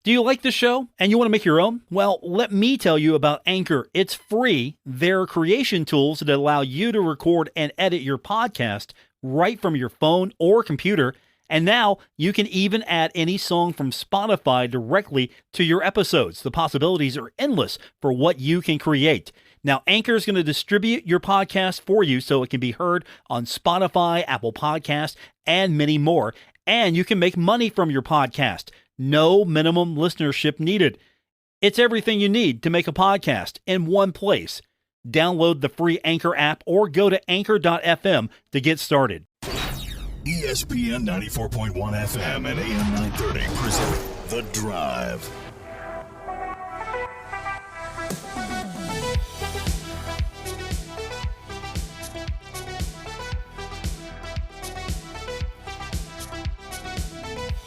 Do you like the show and you want to make your own? Well, let me tell you about Anchor. It's free. They're creation tools that allow you to record and edit your podcast right from your phone or computer. And now you can even add any song from Spotify directly to your episodes. The possibilities are endless for what you can create. Now, Anchor is going to distribute your podcast for you so it can be heard on Spotify, Apple Podcasts, and many more. And you can make money from your podcast. No minimum listenership needed. It's everything you need to make a podcast in one place. Download the free Anchor app or go to anchor.fm to get started. ESPN 94.1 FM and AM 930 present The Drive.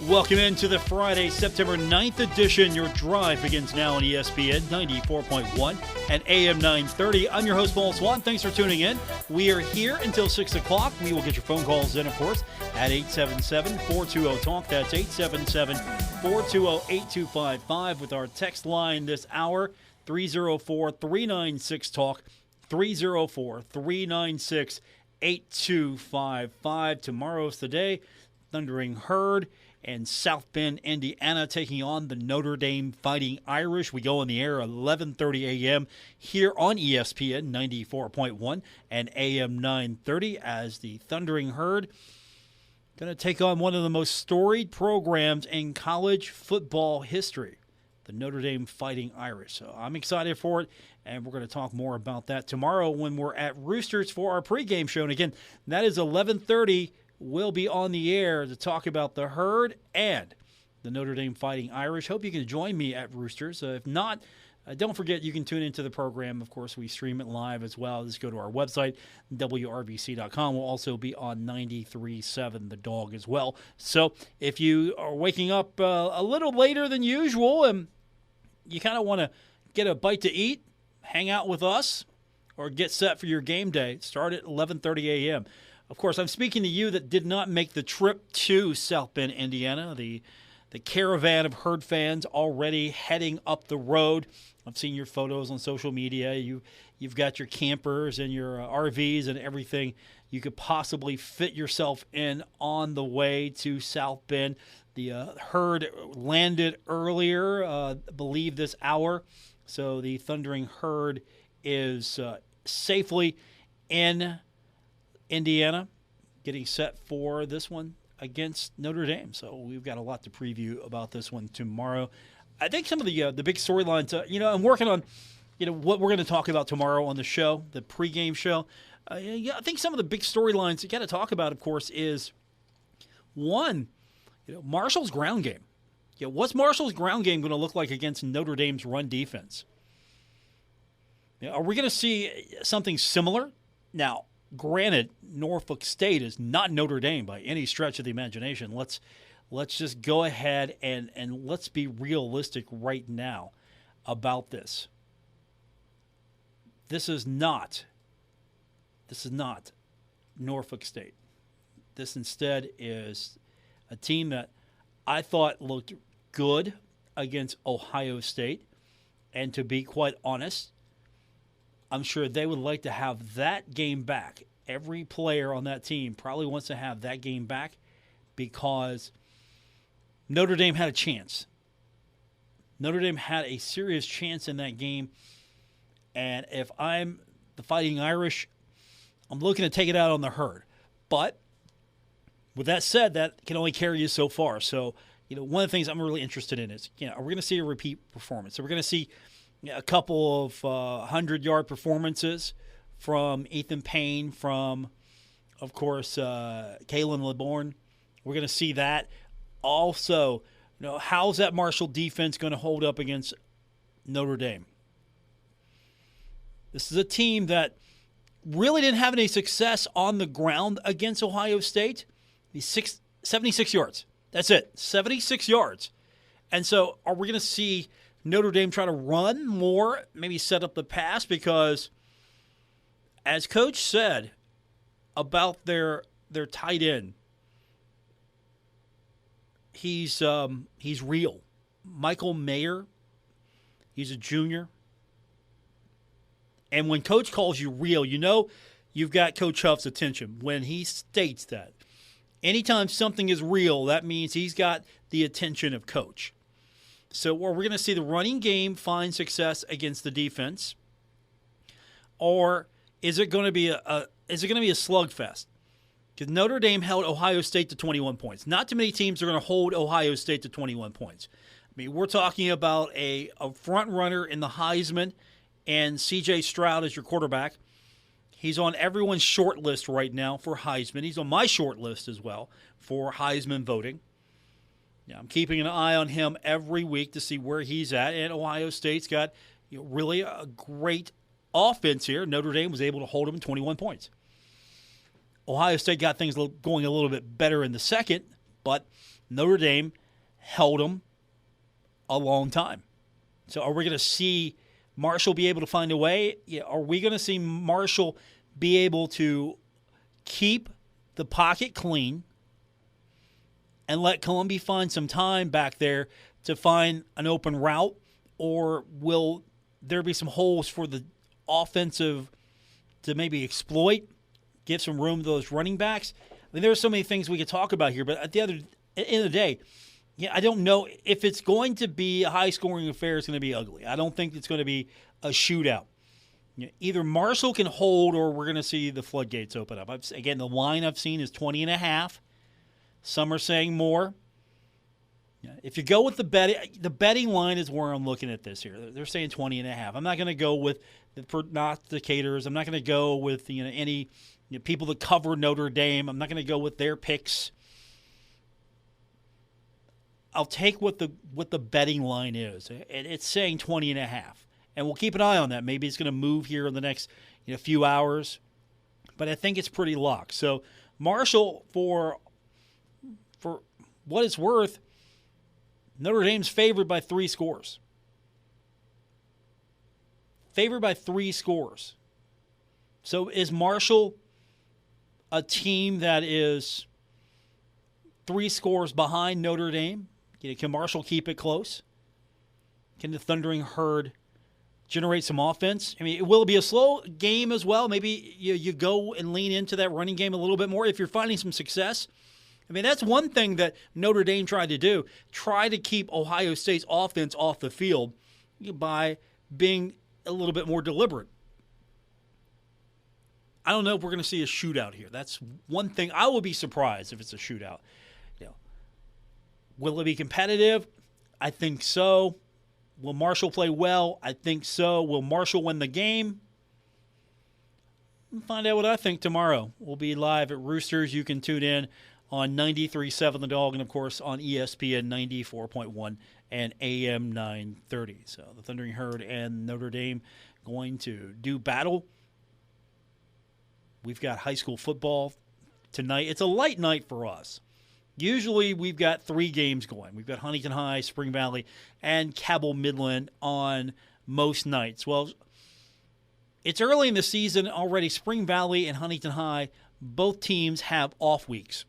Welcome into the Friday, September 9th edition. Your drive begins now on ESPN 94.1 and AM 930. I'm your host, Paul Swann. Thanks for tuning in. We are here until 6 o'clock. We will get your phone calls in, of course, at 877-420-TALK. That's 877-420-8255 with our text line this hour, 304-396-TALK, 304-396-8255. Tomorrow's the day. Thundering Herd and South Bend, Indiana, taking on the Notre Dame Fighting Irish. We go on the air at 11:30 a.m. here on ESPN 94.1 and AM 930 as the Thundering Herd going to take on one of the most storied programs in college football history, the Notre Dame Fighting Irish. So I'm excited for it, and we're going to talk more about that tomorrow when we're at Roosters for our pregame show. And again, that is 11:30. We'll be on the air to talk about the Herd and the Notre Dame Fighting Irish. Hope you can join me at Roosters. If not, don't forget you can tune into the program. Of course, we stream it live as well. Just go to our website, wrbc.com. We'll also be on 93.7 The Dog as well. So if you are waking up a little later than usual and you kind of want to get a bite to eat, hang out with us, or get set for your game day, start at 11:30 a.m. Of course, I'm speaking to you that did not make the trip to South Bend, Indiana. The caravan of Herd fans already heading up the road. I've seen your photos on social media. You've got your campers and your RVs and everything you could possibly fit yourself in on the way to South Bend. The Herd landed earlier, I believe this hour. So the Thundering Herd is safely in Indiana, getting set for this one against Notre Dame. So we've got a lot to preview about this one tomorrow. I think some of the big storylines, I'm working on, what we're going to talk about tomorrow on the show, the pregame show. I think some of the big storylines you got to talk about, of course, is one, Marshall's ground game. What's Marshall's ground game going to look like against Notre Dame's run defense? Are we going to see something similar? Now, granted, Norfolk State is not Notre Dame by any stretch of the imagination. Let's just go ahead and let's be realistic right now about this. This is not Norfolk State. This instead is a team that I thought looked good against Ohio State. And to be quite honest, I'm sure they would like to have that game back. Every player on that team probably wants to have that game back because Notre Dame had a chance. Notre Dame had a serious chance in that game. And if I'm the Fighting Irish, I'm looking to take it out on the Herd. But with that said, that can only carry you so far. So, one of the things I'm really interested in is, are we going to see a repeat performance? Are we going to see a couple of 100-yard performances from Ethan Payne, from, of course, Kalen LeBourne? We're going to see that. Also, how's that Marshall defense going to hold up against Notre Dame? This is a team that really didn't have any success on the ground against Ohio State. 76 yards. That's it, 76 yards. And so are we going to see Notre Dame try to run more, maybe set up the pass? Because as Coach said about their tight end, he's real. Michael Mayer. He's a junior. And when Coach calls you real, you know you've got Coach Huff's attention when he states that. Anytime something is real, that means he's got the attention of Coach. So are we going to see the running game find success against the defense? Or is it going to be a slugfest? Because Notre Dame held Ohio State to 21 points. Not too many teams are going to hold Ohio State to 21 points. I mean, we're talking about a front runner in the Heisman and C.J. Stroud as your quarterback. He's on everyone's short list right now for Heisman. He's on my short list as well for Heisman voting. Yeah, I'm keeping an eye on him every week to see where he's at. And Ohio State's got really a great offense here. Notre Dame was able to hold him to 21 points. Ohio State got things going a little bit better in the second, but Notre Dame held them a long time. So are we going to see Marshall be able to find a way? Are we going to see Marshall be able to keep the pocket clean and let Columbia find some time back there to find an open route? Or will there be some holes for the offensive to maybe exploit, give some room to those running backs? I mean, there are so many things we could talk about here, but at the end of the day, I don't know if it's going to be a high-scoring affair. It's going to be ugly. I don't think it's going to be a shootout. Either Marshall can hold, or we're going to see the floodgates open up. Again, the line I've seen is 20.5. Some are saying more. If you go with the betting line is where I'm looking at this here. They're saying 20.5. I'm not going to go with the prognosticators. I'm not going to go with any people that cover Notre Dame. I'm not going to go with their picks. I'll take what the betting line is. It's saying 20.5. And we'll keep an eye on that. Maybe it's going to move here in the next few hours. But I think it's pretty locked. So Marshall, for what it's worth, Notre Dame's favored by 3 scores. Favored by 3 scores. So is Marshall a team that is 3 scores behind Notre Dame? Can Marshall keep it close? Can the Thundering Herd generate some offense? I mean, will it be a slow game as well? Maybe you go and lean into that running game a little bit more if you're finding some success. I mean, that's one thing that Notre Dame tried to do. Try to keep Ohio State's offense off the field by being a little bit more deliberate. I don't know if we're going to see a shootout here. That's one thing. I will be surprised if it's a shootout. Will it be competitive? I think so. Will Marshall play well? I think so. Will Marshall win the game? We'll find out what I think tomorrow. We'll be live at Roosters. You can tune in on 93.7 The Dog and, of course, on ESPN 94.1 and AM 930. So the Thundering Herd and Notre Dame going to do battle. We've got high school football tonight. It's a light night for us. Usually we've got 3 games going. We've got Huntington High, Spring Valley, and Cabell Midland on most nights. Well, it's early in the season already. Spring Valley and Huntington High, both teams have off weeks.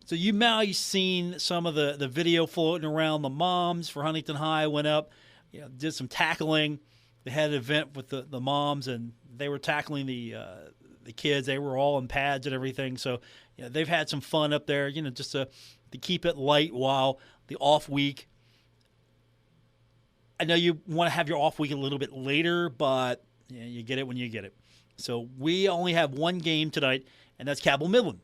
So you might have seen some of the video floating around. The moms for Huntington High went up, did some tackling. They had an event with the moms, and they were tackling the kids. They were all in pads and everything. So they've had some fun up there, just to keep it light while the off week. I know you want to have your off week a little bit later, but you get it when you get it. So we only have one game tonight, and that's Cabell Midland.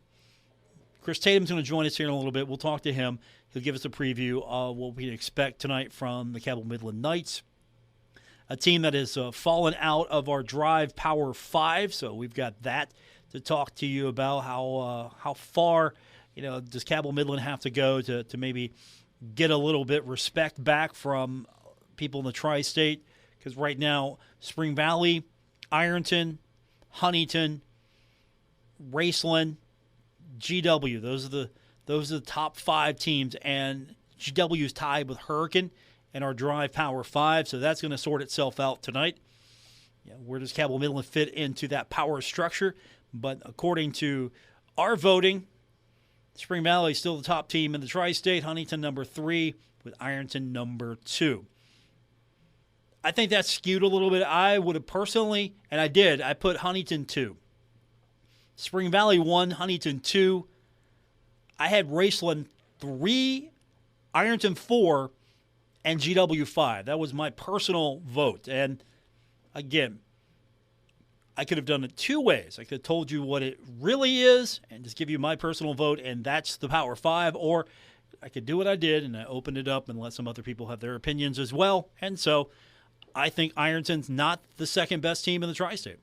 Chris Tatum's going to join us here in a little bit. We'll talk to him. He'll give us a preview of what we can expect tonight from the Cabell Midland Knights, a team that has fallen out of our Drive Power 5. So we've got that to talk to you about. How far does Cabell Midland have to go to maybe get a little bit respect back from people in the tri-state? Because right now, Spring Valley, Ironton, Huntington, Raceland, GW, those are the top 5 teams, and GW is tied with Hurricane and our Drive Power 5, so that's going to sort itself out tonight. Where does Cabell Midland fit into that power structure? But according to our voting, Spring Valley is still the top team in the tri-state, Huntington number 3, with Ironton number 2. I think that's skewed a little bit. I would have personally, and I did, I put Huntington 2. Spring Valley 1, Huntington 2. I had Raceland 3, Ironton 4, and GW 5. That was my personal vote. And again, I could have done it 2 ways. I could have told you what it really is and just give you my personal vote, and that's the Power 5. Or I could do what I did, and I opened it up and let some other people have their opinions as well. And so I think Ironton's not the second best team in the Tri-State.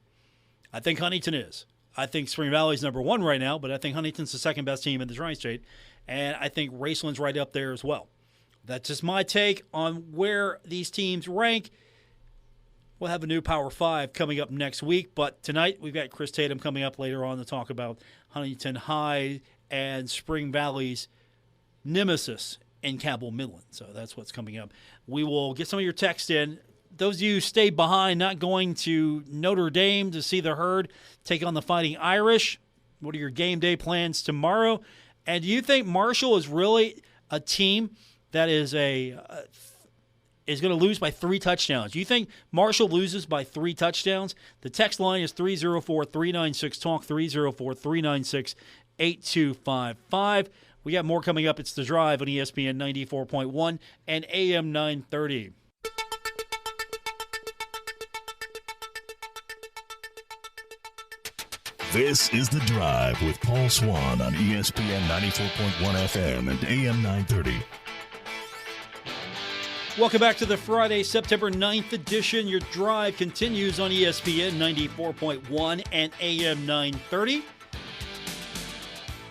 I think Huntington is. I think Spring Valley's number 1 right now, but I think Huntington's the second best team in the Tri-State. And I think Raceland's right up there as well. That's just my take on where these teams rank. We'll have a new Power 5 coming up next week, but tonight we've got Chris Tatum coming up later on to talk about Huntington High and Spring Valley's nemesis in Cabell Midland. So that's what's coming up. We will get some of your text in. Those of you who stayed behind, not going to Notre Dame to see the Herd take on the Fighting Irish, what are your game day plans tomorrow? And do you think Marshall is really a team that is going to lose by 3 touchdowns? Do you think Marshall loses by 3 touchdowns? The text line is 304-396-TALK, 304-396-8255. We got more coming up. It's The Drive on ESPN 94.1 and AM 930. This is The Drive with Paul Swann on ESPN 94.1 FM and AM 930. Welcome back to the Friday, September 9th edition. Your drive continues on ESPN 94.1 and AM 930.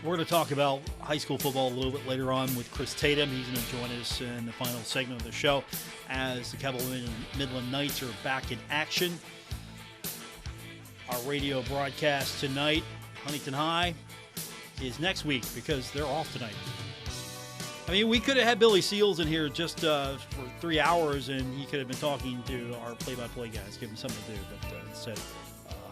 We're going to talk about high school football a little bit later on with Chris Tatum. He's going to join us in the final segment of the show as the Cabell Midland Knights are back in action. Our radio broadcast tonight, Huntington High, is next week because they're off tonight. I mean, we could have had Billy Seals in here just for 3 hours, and he could have been talking to our play-by-play guys, give him something to do. But instead,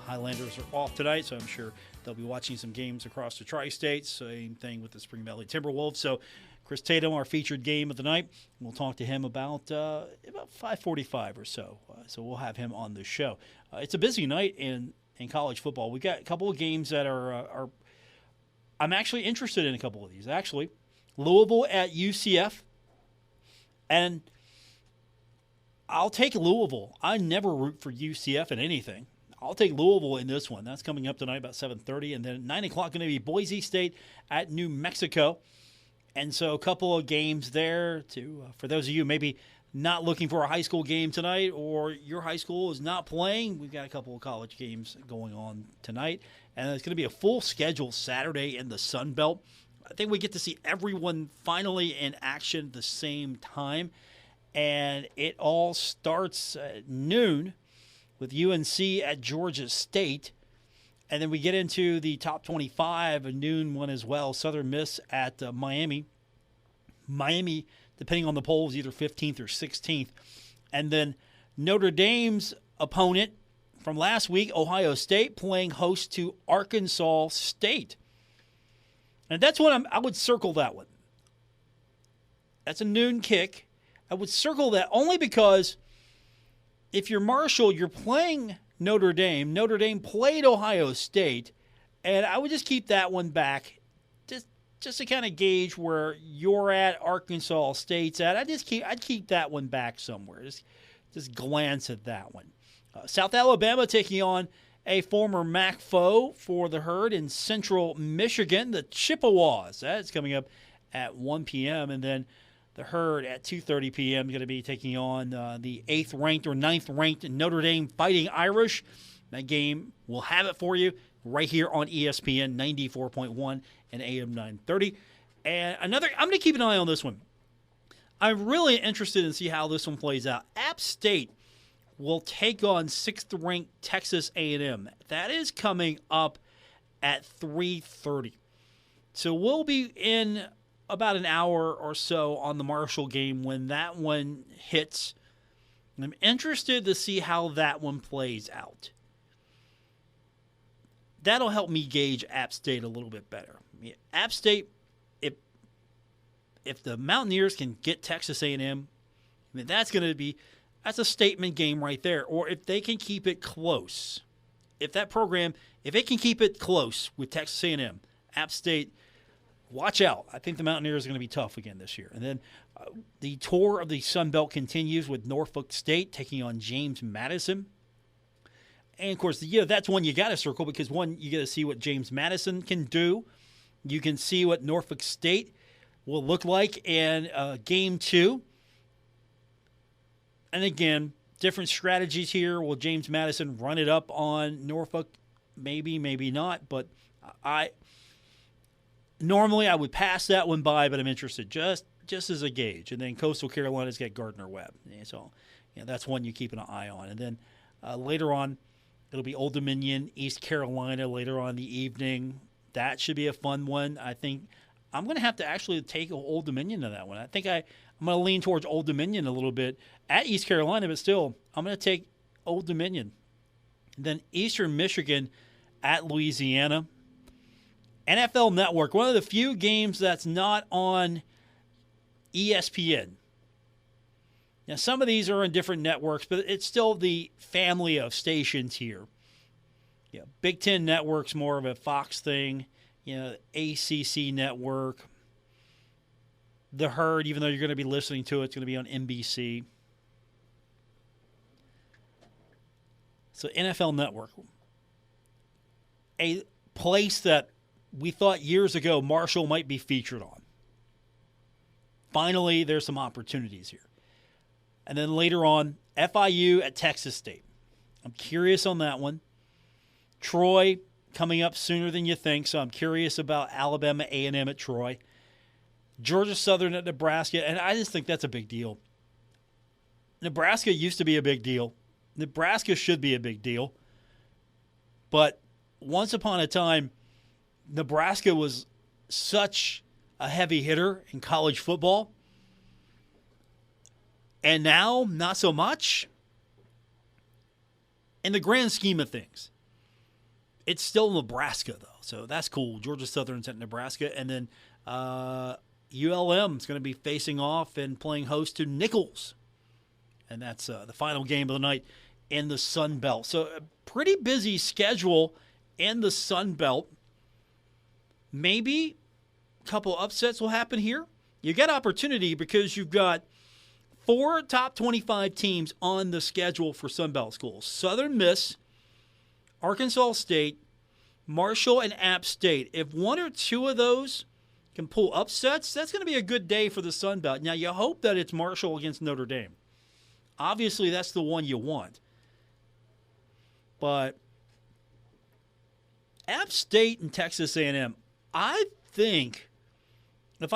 Highlanders are off tonight, so I'm sure they'll be watching some games across the Tri-State. Same thing with the Spring Valley Timberwolves. So Chris Tatum, our featured game of the night, we'll talk to him about 5:45 or so. So we'll have him on the show. It's a busy night in college football. We've got a couple of games that are I'm actually interested in a couple of these. Actually, Louisville at UCF, and I'll take Louisville. I never root for UCF in anything. I'll take Louisville in this one. That's coming up tonight about 7:30, and then at 9 o'clock going to be Boise State at New Mexico. And so a couple of games there to for those of you maybe not looking for a high school game tonight, or your high school is not playing, we've got a couple of college games going on tonight. And it's going to be a full schedule Saturday in the Sun Belt. I think we get to see everyone finally in action at the same time. And it all starts at noon with UNC at Georgia State. And then we get into the top 25, a noon one as well. Southern Miss at Miami. Miami, depending on the polls, either 15th or 16th. And then Notre Dame's opponent from last week, Ohio State, playing host to Arkansas State. And that's what I would circle that one. That's a noon kick. I would circle that only because if you're Marshall, you're playing Notre Dame. Notre Dame played Ohio State, and I would just keep that one back just to kind of gauge where you're at, Arkansas State's at. I'd keep that one back somewhere. Just glance at that one. South Alabama taking on a former MAC foe for the Herd in Central Michigan, the Chippewas. That's coming up at 1 p.m. And then the Herd at 2:30 p.m. going to be taking on the 8th-ranked or 9th-ranked Notre Dame Fighting Irish. That game, we'll have it for you right here on ESPN 94.1 and AM 930. And I'm going to keep an eye on this one. I'm really interested in see how this one plays out. App State will take on 6th-ranked Texas A&M. That is coming up at 3:30. So we'll be in about an hour or so on the Marshall game when that one hits. And I'm interested to see how that one plays out. That'll help me gauge App State a little bit better. App State, if the Mountaineers can get Texas A&M, I mean, that's a statement game right there. Or if they can keep it close, if it can keep it close with Texas A&M, App State, watch out. I think the Mountaineers are going to be tough again this year. And then the tour of the Sun Belt continues with Norfolk State taking on James Madison. And, of course, that's one you got to circle because, one, you got to see what James Madison can do. You can see what Norfolk State will look like in Game 2. And, again, different strategies here. Will James Madison run it up on Norfolk? Maybe, maybe not. But normally I would pass that one by, but I'm interested just as a gauge. And then Coastal Carolina's got Gardner-Webb. So that's one you keep an eye on. And then later on, it'll be Old Dominion, East Carolina later on in the evening. That should be a fun one. I think I'm going to have to actually take Old Dominion to that one. I think I'm going to lean towards Old Dominion a little bit at East Carolina, but still, I'm going to take Old Dominion. And then Eastern Michigan at Louisiana. NFL Network, one of the few games that's not on ESPN. Now, some of these are on different networks, but it's still the family of stations here. Big Ten Network's more of a Fox thing. ACC Network. The Herd, even though you're going to be listening to it, it's going to be on NBC. So NFL Network. A place that we thought years ago Marshall might be featured on. Finally, there's some opportunities here. And then later on, FIU at Texas State. I'm curious on that one. Troy coming up sooner than you think, so I'm curious about Alabama A&M at Troy. Georgia Southern at Nebraska, and I just think that's a big deal. Nebraska used to be a big deal. Nebraska should be a big deal. But once upon a time, Nebraska was such a heavy hitter in college football. And now, not so much. In the grand scheme of things, it's still Nebraska, though. So that's cool. Georgia Southern's at Nebraska. And then ULM is going to be facing off and playing host to Nichols. And that's the final game of the night in the Sun Belt. So a pretty busy schedule in the Sun Belt. Maybe a couple upsets will happen here. You get opportunity because you've got 4 top 25 teams on the schedule for Sun Belt schools. Southern Miss, Arkansas State, Marshall, and App State. If one or two of those can pull upsets, that's going to be a good day for the Sun Belt. Now, you hope that it's Marshall against Notre Dame. Obviously, that's the one you want. But App State and Texas A&M, I think if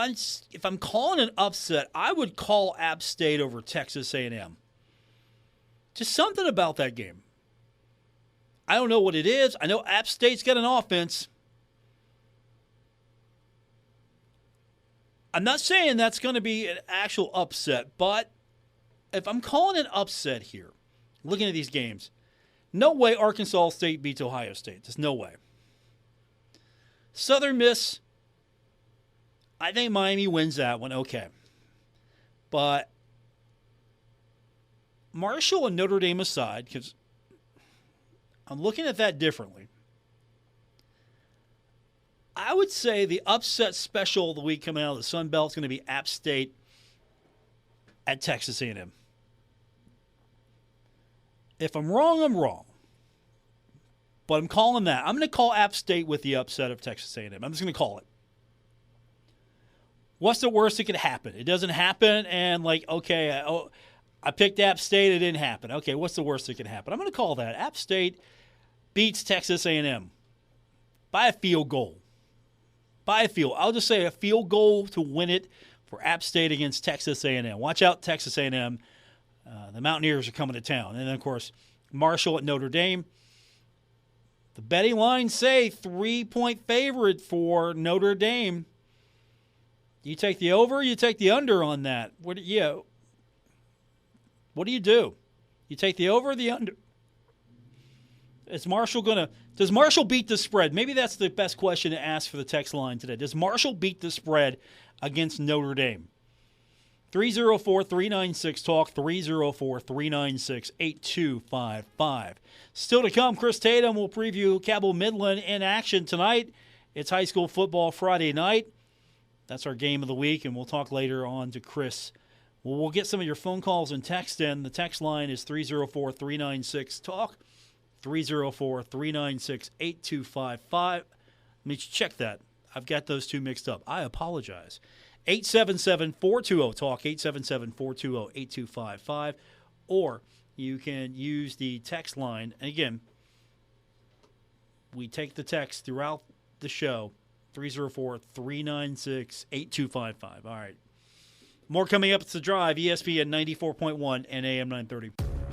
I'm calling an upset, I would call App State over Texas A&M. Just something about that game. I don't know what it is. I know App State's got an offense. I'm not saying that's going to be an actual upset, but if I'm calling an upset here, looking at these games, no way Arkansas State beats Ohio State. There's no way. Southern Miss, I think Miami wins that one. Okay. But Marshall and Notre Dame aside, because I'm looking at that differently, I would say the upset special of the week coming out of the Sun Belt is going to be App State at Texas A&M. If I'm wrong, I'm wrong. But I'm calling that. I'm going to call App State with the upset of Texas A&M. I'm just going to call it. What's the worst that could happen? It doesn't happen, and okay, I picked App State. It didn't happen. Okay, what's the worst that could happen? I'm going to call that. App State beats Texas A&M by a field goal. By a field. I'll just say a field goal to win it for App State against Texas A&M. Watch out, Texas A&M. The Mountaineers are coming to town. And then, of course, Marshall at Notre Dame. The betting lines say 3-point favorite for Notre Dame. You take the over, you take the under on that. What do you do? You take the over or the under? Is Marshall does Marshall beat the spread? Maybe that's the best question to ask for the text line today. Does Marshall beat the spread against Notre Dame? 304-396-TALK, 304-396-8255. Still to come, Chris Tatum will preview Cabell Midland in action tonight. It's high school football Friday night. That's our game of the week, and we'll talk later on to Chris. Well, we'll get some of your phone calls and text in. The text line is 304-396-TALK, 304-396-8255. Let me check that. I've got those two mixed up. I apologize. 877-420-TALK, 877-420-8255. Or you can use the text line. And again, we take the text throughout the show, 304-396-8255. All right. More coming up. It's The Drive, ESPN 94.1 and AM 930.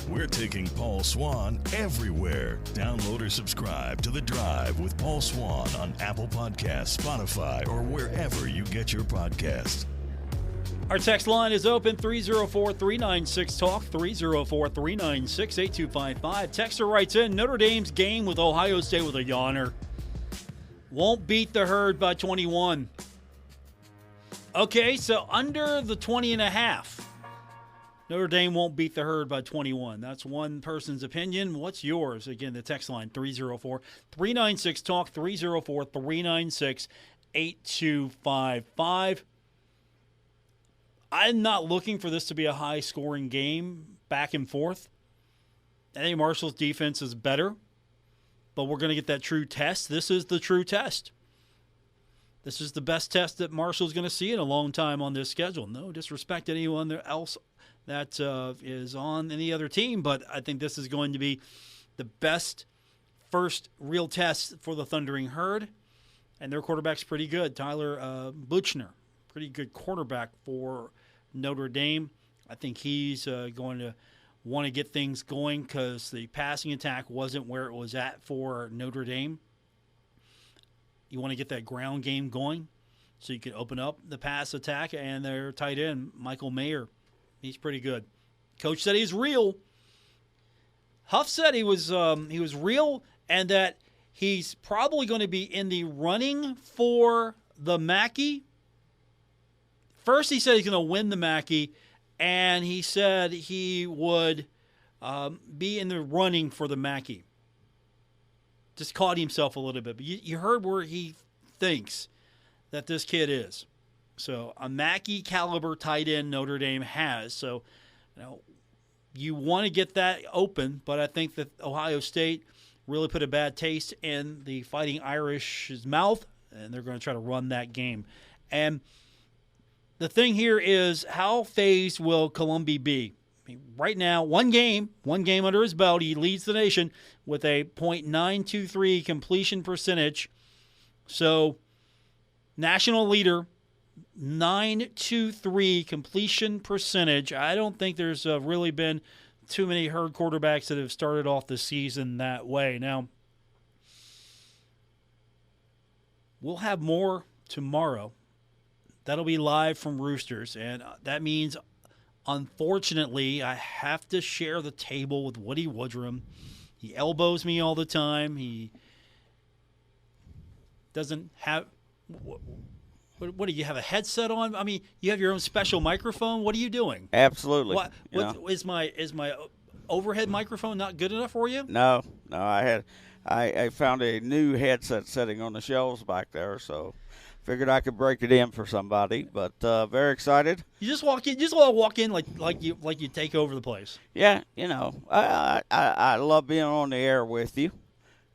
We're taking Paul Swann everywhere. Download or subscribe to The Drive with Paul Swann on Apple Podcasts, Spotify, or wherever you get your podcasts. Our text line is open, 304-396-TALK, 304-396-8255. Texter writes in, Notre Dame's game with Ohio State with a yawner. Won't beat the Herd by 21. Okay, so under the 20.5. Notre Dame won't beat the Herd by 21. That's one person's opinion. What's yours? Again, the text line, 304-396-TALK, 304-396-8255. I'm not looking for this to be a high-scoring game, back and forth. I think Marshall's defense is better, but we're going to get that true test. This is the true test. This is the best test that Marshall's going to see in a long time on this schedule. No disrespect to anyone else that is on any other team, but I think this is going to be the best first real test for the Thundering Herd, and their quarterback's pretty good. Tyler Buchner, pretty good quarterback for Notre Dame. I think he's going to want to get things going because the passing attack wasn't where it was at for Notre Dame. You want to get that ground game going so you can open up the pass attack, and their tight end, Michael Mayer, he's pretty good. Coach said he's real. Huff said he was real and that he's probably going to be in the running for the Mackey. First, he said he's going to win the Mackey, and he said he would be in the running for the Mackey. Just caught himself a little bit. But you heard where he thinks that this kid is. So a Mackey caliber tight end Notre Dame has. So, you want to get that open, but I think that Ohio State really put a bad taste in the Fighting Irish's mouth, and they're going to try to run that game. And the thing here is, how phased will Columbia be? I mean, right now, one game under his belt, he leads the nation with a .923 completion percentage. So, national leader, 923 completion percentage. I don't think there's really been too many Herd quarterbacks that have started off the season that way. Now, we'll have more tomorrow. That'll be live from Roosters, and that means, unfortunately, I have to share the table with Woody Woodrum. He elbows me all the time. He doesn't have what do you have, a headset on? I mean, you have your own special microphone. What are you doing? Absolutely. What is my overhead microphone not good enough for you? No. I found a new headset sitting on the shelves back there, so figured I could break it in for somebody. But very excited. You just walk in. You just want to walk in like you take over the place. Yeah, I love being on the air with you.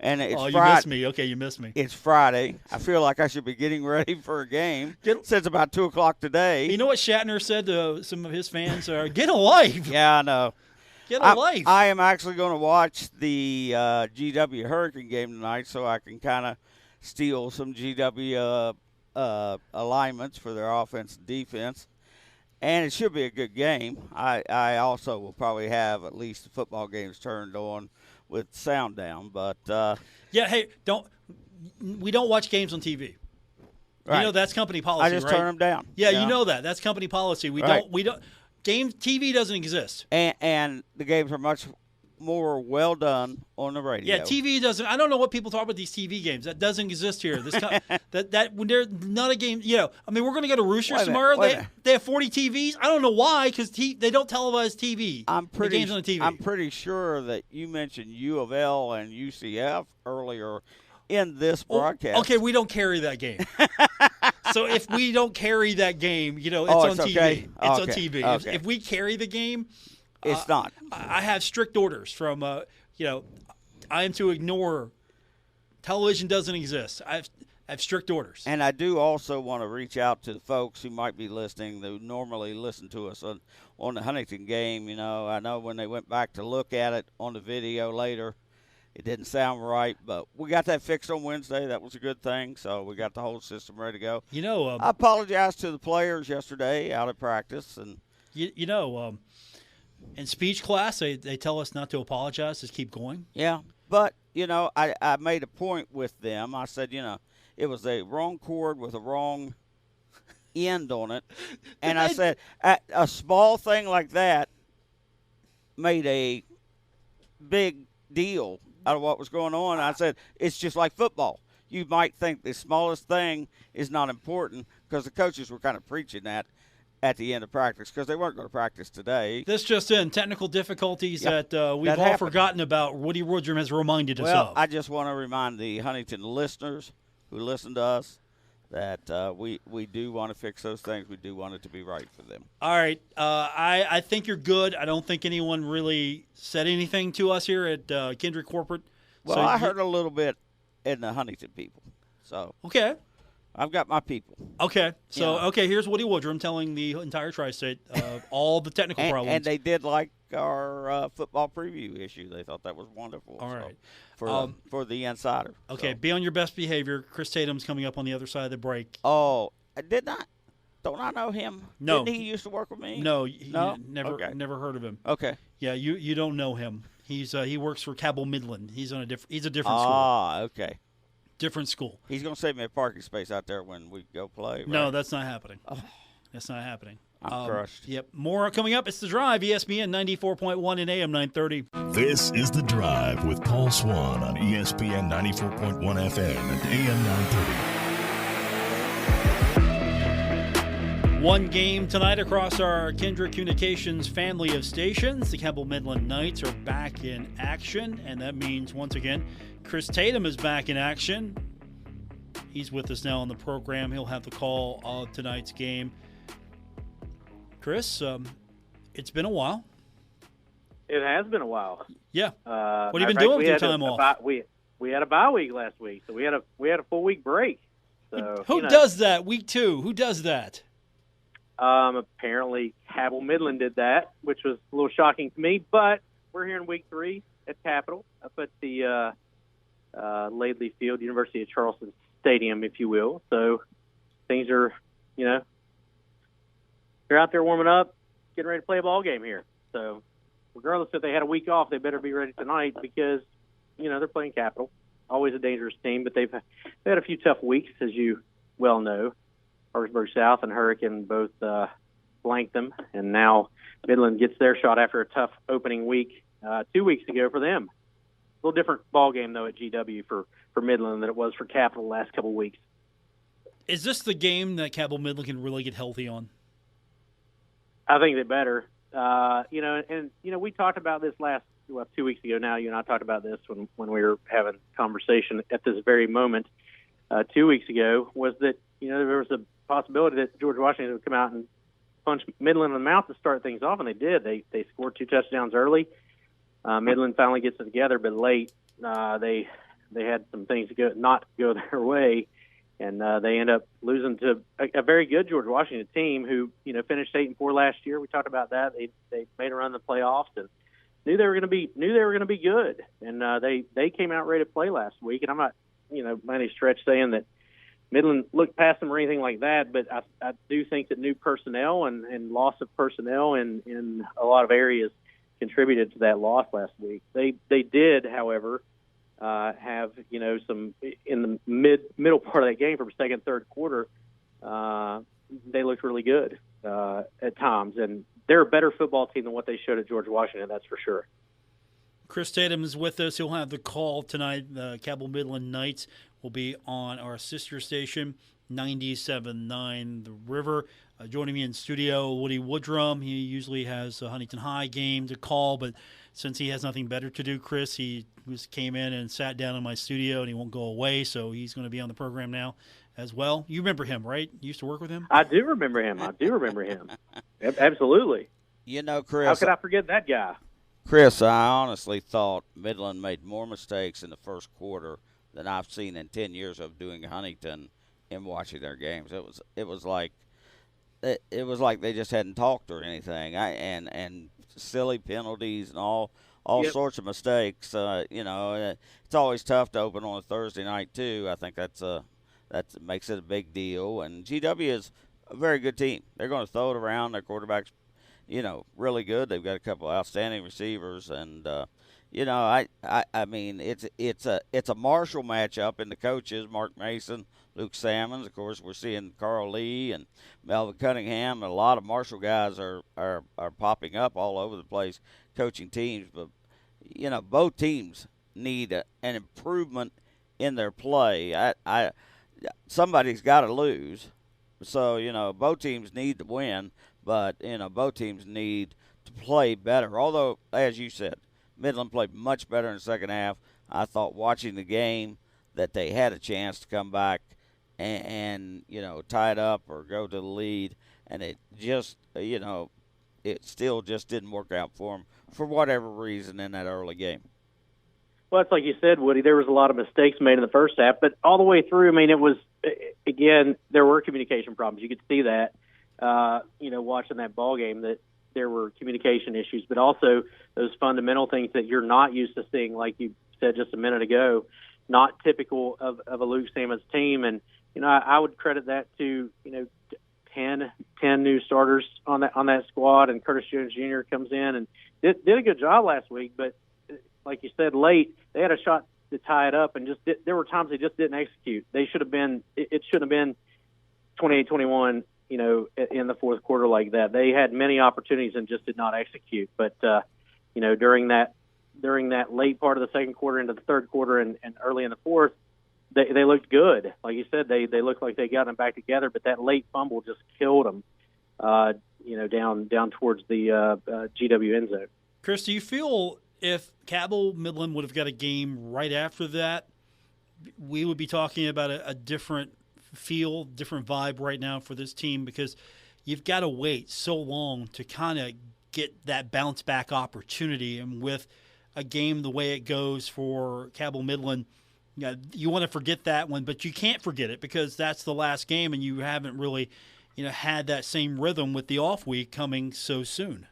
And it's you Friday. missed me. Okay, you missed me. It's Friday. I feel like I should be getting ready for a game. Since about 2 o'clock today. You know what Shatner said to some of his fans? Get a life. Yeah, I know. Get a life. I am actually going to watch the GW Hurricane game tonight, so I can kind of steal some GW alignments for their offense and defense. And it should be a good game. I also will probably have at least the football games turned on with sound down, but hey, we don't watch games on TV. Right. You know that's company policy. I just right? turn them down. Yeah, you know that. That's company policy. We don't. Game TV doesn't exist. And the games are much more well done on the radio. Yeah, TV doesn't. I don't know what people talk about these TV games. That doesn't exist here. This that when they're not a game. I mean, we're going to go to Roosters tomorrow. They have 40 TVs. I don't know why, because they don't televise TV. The games on the TV. I'm pretty sure that you mentioned U of L and UCF earlier in this broadcast. Okay, we don't carry that game. So if we don't carry that game, it's on TV. Okay. It's on TV. Okay. If we carry the game, it's not. I have strict orders from, I am to ignore. Television doesn't exist. I have strict orders. And I do also want to reach out to the folks who might be listening, who normally listen to us on the Huntington game. I know when they went back to look at it on the video later, it didn't sound right, but we got that fixed on Wednesday. That was a good thing, so we got the whole system ready to go. I apologize to the players yesterday out at practice. And in speech class, they tell us not to apologize, just keep going. Yeah, but, I made a point with them. I said, it was a wrong chord with a wrong end on it. And I said, a small thing like that made a big deal out of what was going on. I said, it's just like football. You might think the smallest thing is not important, because the coaches were kind of preaching that at the end of practice, because they weren't going to practice today. This just in, technical difficulties that we've all forgotten about. Woody Woodrum has reminded us of. Well, I just want to remind the Huntington listeners who listen to us that we do want to fix those things. We do want it to be right for them. All right. I think you're good. I don't think anyone really said anything to us here at Kendrick Corporate. Well, so I heard a little bit in the Huntington people. So okay. I've got my people. Okay. So, here's Woody Woodrum telling the entire Tri-State all the technical problems. And they did like our football preview issue. They thought that was wonderful. All right. For the insider. Okay, be on your best behavior. Chris Tatum's coming up on the other side of the break. Oh, don't I know him? No. Didn't he used to work with me? No, no? Never heard of him. Okay. Yeah, you don't know him. He works for Cabell Midland. He's a different school. Ah, okay. Different school. He's going to save me a parking space out there when we go play, right? No, that's not happening. Oh. That's not happening. I'm crushed. Yep. More coming up. It's The Drive, ESPN 94.1 and AM 930. This is The Drive with Paul Swann on ESPN 94.1 FM and AM 930. One game tonight across our Kendrick Communications family of stations. The Campbell Midland Knights are back in action, and that means, once again, Chris Tatum is back in action. He's with us now on the program. He'll have the call of tonight's game. Chris, it's been a while. It has been a while. Yeah. What have you been doing with your time off? We had a bye week last week, so we had a full week break. So who does that? Week 2. Who does that? Apparently Cabell Midland did that, which was a little shocking to me. But we're here in week 3 at Capitol, up at the Laidley Field, University of Charleston Stadium, if you will. So things are, they're out there warming up, getting ready to play a ball game here. So regardless if they had a week off, they better be ready tonight because, they're playing Capitol. Always a dangerous team, but they've had a few tough weeks, as you well know. Harrisburg South and Hurricane both blanked them, and now Midland gets their shot after a tough opening week 2 weeks ago for them. A little different ball game, though, at GW for Midland than it was for Capitol the last couple of weeks. Is this the game that Cabell Midland can really get healthy on? I think they better. We talked about this 2 weeks ago now. You and I talked about this when we were having a conversation at this very moment 2 weeks ago, was that, there was a possibility that George Washington would come out and punch Midland in the mouth to start things off, and they did. They scored 2 touchdowns early. Midland finally gets it together, but late they had some things not go their way, and they end up losing to a very good George Washington team who finished 8-4 last year. We talked about that. They made a run in the playoffs and knew they were going to be good, and they came out ready to play last week. And I'm not by any stretch saying that Midland looked past them or anything like that, but I do think that new personnel and loss of personnel in a lot of areas contributed to that loss last week. They did, however, have some in the middle part of that game from second, third quarter. They looked really good at times, and they're a better football team than what they showed at George Washington. That's for sure. Chris Tatum is with us. He'll have the call tonight. The Cabell Midland Knights will be on our sister station, 97.9 The River. Joining me in studio, Woody Woodrum. He usually has a Huntington High game to call, but since he has nothing better to do, Chris, he just came in and sat down in my studio, and he won't go away, so he's going to be on the program now as well. You remember him, right? You used to work with him? I do remember him. Absolutely. You know, Chris. How could I forget that guy? Chris, I honestly thought Midland made more mistakes in the first quarter than I've seen in 10 years of doing Huntington and watching their games. It was like they just hadn't talked or anything. And silly penalties and all Yep. sorts of mistakes. It's always tough to open on a Thursday night too. I think that makes it a big deal. And GW is a very good team. They're going to throw it around. Their quarterback's really good. They've got a couple of outstanding receivers, and I mean it's a Marshall matchup in the coaches, Mark Mason, Luke Salmons. Of course, we're seeing Carl Lee and Melvin Cunningham, and a lot of Marshall guys are popping up all over the place coaching teams. But both teams need an improvement in their play. Somebody's got to lose, so both teams need to win. But, both teams need to play better. Although, as you said, Midland played much better in the second half. I thought watching the game that they had a chance to come back and tie it up or go to the lead. And it just, it still just didn't work out for them for whatever reason in that early game. Well, it's like you said, Woody, there was a lot of mistakes made in the first half. But all the way through, I mean, it was, again, there were communication problems. You could see that. Watching that ball game, that there were communication issues, but also those fundamental things that you're not used to seeing, like you said just a minute ago, not typical of a Luke Salmons team. And, I would credit that to, 10 new starters on that squad, and Curtis Jones Jr. comes in and did a good job last week. But like you said, late, they had a shot to tie it up, and there were times they just didn't execute. They should have been, it should have been 28-21, in the fourth quarter like that. They had many opportunities and just did not execute. But, during that late part of the second quarter into the third quarter and early in the fourth, they looked good. Like you said, they looked like they got them back together, but that late fumble just killed them, down towards the GW end zone. Chris, do you feel if Cabell Midland would have got a game right after that, we would be talking about a different feel, different vibe right now for this team? Because you've got to wait so long to kind of get that bounce back opportunity. And with a game the way it goes for Cabell Midland, you want to forget that one, but you can't forget it because that's the last game, and you haven't really, had that same rhythm with the off week coming so soon.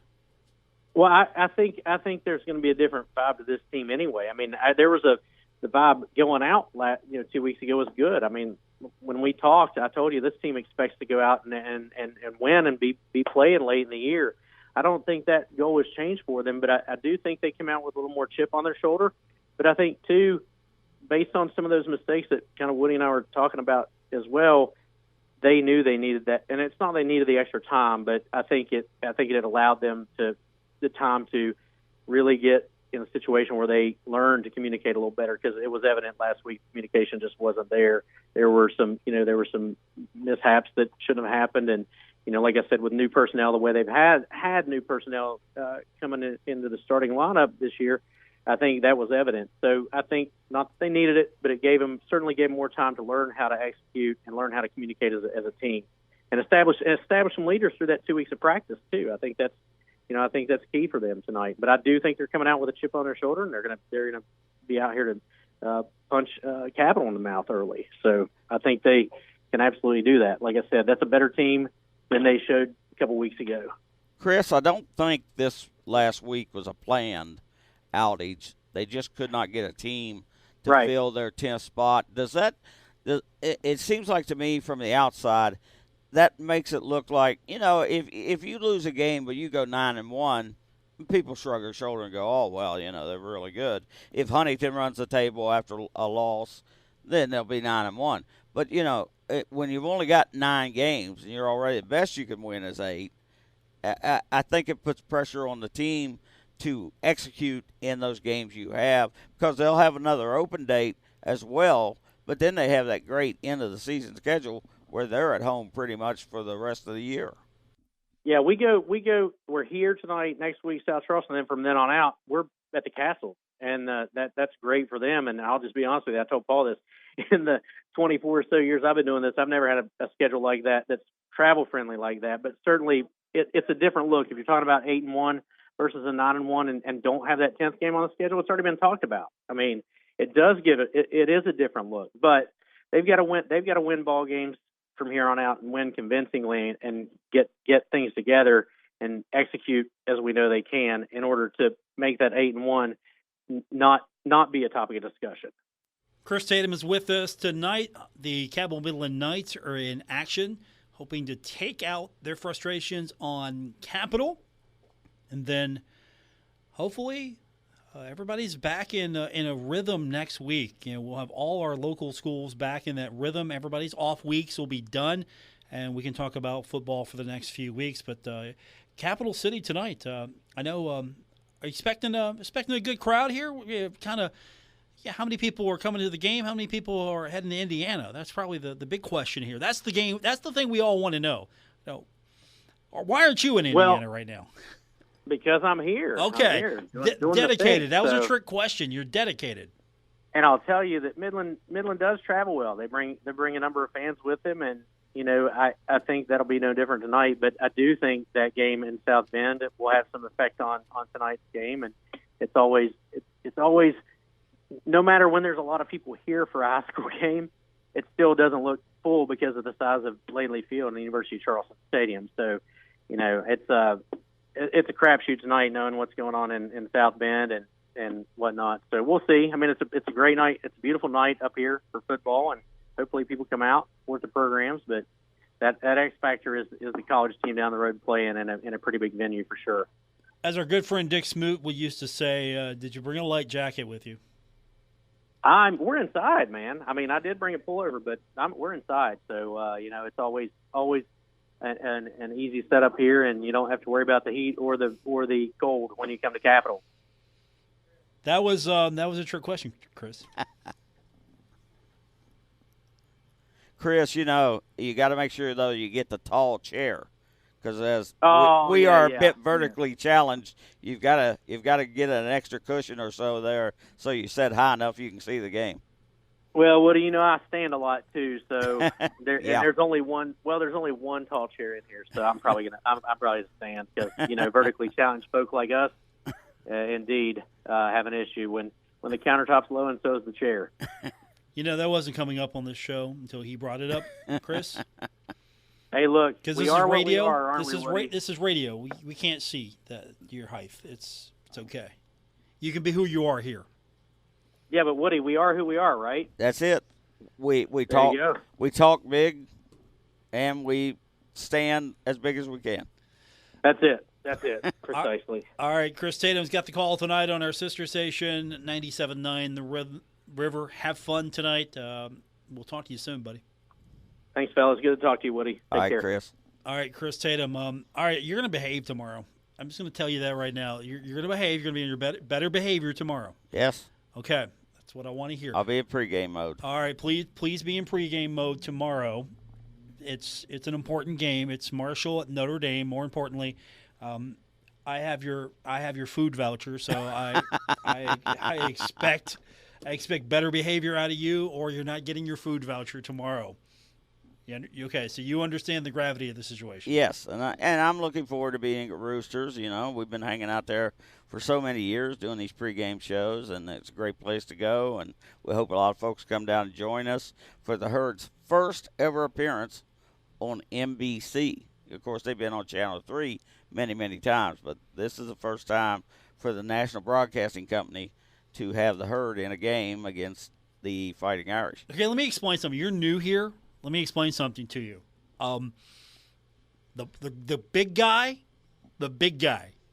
Well, I think there's going to be a different vibe to this team anyway. I mean, there was the vibe going out 2 weeks ago was good. I mean, when we talked, I told you this team expects to go out and win and be playing late in the year. I don't think that goal has changed for them, but I do think they came out with a little more chip on their shoulder. But I think, too, based on some of those mistakes that kind of Woody and I were talking about as well, they knew they needed that. And it's not they needed the extra time, but I think it allowed them the time to really get in a situation where they learned to communicate a little better, because it was evident last week communication just wasn't there. There were some mishaps that shouldn't have happened, and like I said, with new personnel, the way they've had new personnel coming into the starting lineup this year, I think that was evident. So I think not that they needed it, but it certainly gave them more time to learn how to execute and learn how to communicate as a team, and establish some leaders through that 2 weeks of practice too. I think that's key for them tonight. But I do think they're coming out with a chip on their shoulder, and they're gonna be out here to punch Cabell in the mouth early. So I think they can absolutely do that. Like I said, that's a better team than they showed a couple weeks ago. Chris, I don't think this last week was a planned outage. They just could not get a team to fill their 10th spot. It seems like to me from the outside, that makes it look like, if you lose a game but you go 9-1, people shrug their shoulder and go, oh, well, they're really good. If Huntington runs the table after a loss, then they'll be 9-1. But, when you've only got 9 games and you're already the best you can win is 8, I think it puts pressure on the team to execute in those games you have, because they'll have another open date as well, but then they have that great end of the season schedule where they're at home pretty much for the rest of the year. Yeah, we're here tonight, next week, South Charleston, and then from then on out, we're at the Castle. And that's great for them. And I'll just be honest with you, I told Paul this, in the 24 or so years I've been doing this, I've never had a schedule like that that's travel-friendly like that. But certainly it's a different look. If you're talking about 8-1 versus a 9-1 and don't have that 10th game on the schedule, it's already been talked about. I mean, it does give it is a different look. But they've got to win ball games from here on out and win convincingly and get things together and execute as we know they can in order to make that 8-1 not be a topic of discussion. Chris Tatum is with us tonight. The Cabell Midland Knights are in action, hoping to take out their frustrations on Capital, and then hopefully everybody's back in a rhythm next week. You know, we'll have all our local schools back in that rhythm. Everybody's off weeks will be done, and we can talk about football for the next few weeks. But Capital City tonight, I know. Are you expecting a good crowd here? How many people are coming to the game? How many people are heading to Indiana? That's probably the big question here. That's the game. That's the thing we all want to know. Why aren't you in Indiana right now? Because I'm here. Okay, I'm here doing dedicated. That was a so. trick question. You're dedicated. And I'll tell you that Midland does travel well. They bring a number of fans with them, and you know I think that'll be no different tonight. But I do think that game in South Bend will have some effect on tonight's game, and it's always no matter when there's a lot of people here for a high school game, it still doesn't look full because of the size of Laidley Field and the University of Charleston Stadium. So, you know, it's a crapshoot tonight, knowing what's going on in South Bend and whatnot. So we'll see. I mean, it's a great night. It's a beautiful night up here for football, and hopefully people come out, support the programs. But that X factor is the college team down the road playing in a pretty big venue for sure. As our good friend Dick Smoot would used to say, did you bring a light jacket with you? We're inside, man. I mean, I did bring a pullover, but we're inside. So you know, it's always an easy setup here, and you don't have to worry about the heat or the cold when you come to Capital. That was a trick question, Chris. Chris, you know, you got to make sure though you get the tall chair, because as we are a bit vertically challenged, you've got to get an extra cushion or so there, so you sit high enough you can see the game. Well, Woody, you know I stand a lot too, so there's only one. Well, there's only one tall chair in here, so I'm probably gonna stand, because you know vertically challenged folk like us, indeed, have an issue when the countertop's low, and so is the chair. You know, that wasn't coming up on this show until he brought it up, Chris. Hey, look, because this is radio. What we are, aren't This is radio. We can't see your height. It's okay. You can be who you are here. Yeah, but Woody, we are who we are, right? That's it. We there you go. We talk big, and we stand as big as we can. That's it. Precisely. All right, Chris Tatum's got the call tonight on our sister station, 97.9 The River. Have fun tonight. We'll talk to you soon, buddy. Thanks, fellas. Good to talk to you, Woody. Take care. Chris. All right, Chris Tatum. All right, you're going to behave tomorrow. I'm just going to tell you that right now. You're going to behave. You're going to be in your better behavior tomorrow. Yes. Okay, that's what I want to hear. I'll be in pregame mode. All right, please be in pregame mode tomorrow. It's an important game. It's Marshall at Notre Dame. More importantly, I have your food voucher, so I expect better behavior out of you, or you're not getting your food voucher tomorrow. Okay, so you understand the gravity of the situation. Yes, and I'm looking forward to being at Roosters. You know, we've been hanging out there for so many years doing these pregame shows, and it's a great place to go. And we hope a lot of folks come down and join us for the Herd's first ever appearance on NBC. Of course, they've been on Channel 3 many, many times, but this is the first time for the National Broadcasting Company to have the Herd in a game against the Fighting Irish. Okay, let me explain something. You're new here. Let me explain something to you. The big guy,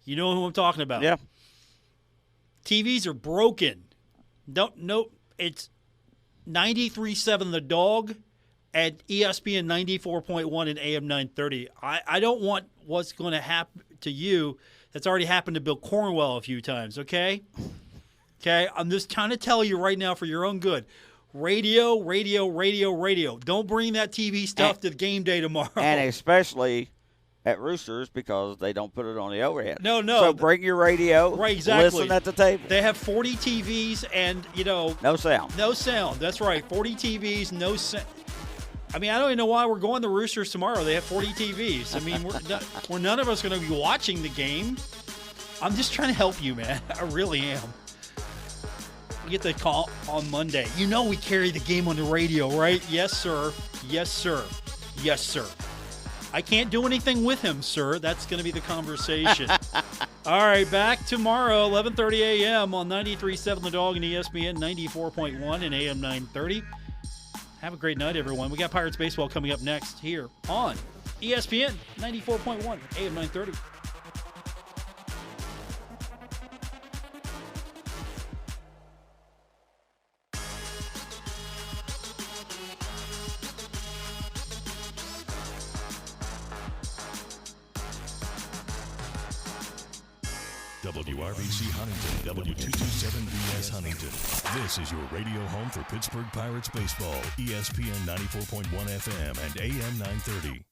you know who I'm talking about. Yeah. TVs are broken. It's 93.7 The Dog at ESPN 94.1 and AM 930. I don't want what's going to happen to you That's already happened to Bill Cornwell a few times, okay? Okay, I'm just trying to tell you right now for your own good. Radio, radio, radio, radio. Don't bring that TV stuff to game day tomorrow. And especially at Roosters because they don't put it on the overhead. No. So bring your radio. Right, exactly. Listen at the table. They have 40 TVs and, no sound. No sound. That's right. 40 TVs, no sound. I mean, I don't even know why we're going to Roosters tomorrow. They have 40 TVs. I mean, we're none of us going to be watching the game. I'm just trying to help you, man. I really am. We get the call on Monday. We carry the game on the radio, right? Yes, sir. Yes, sir. Yes, sir. I can't do anything with him, sir. That's going to be the conversation. All right, back tomorrow, 11:30 a.m. on 93.7 The Dog and ESPN 94.1 and AM 930. Have a great night, everyone. We got Pirates baseball coming up next here on ESPN 94.1 AM 930. WRBC Huntington, W227BS Huntington. This is your radio home for Pittsburgh Pirates baseball, ESPN 94.1 FM and AM 930.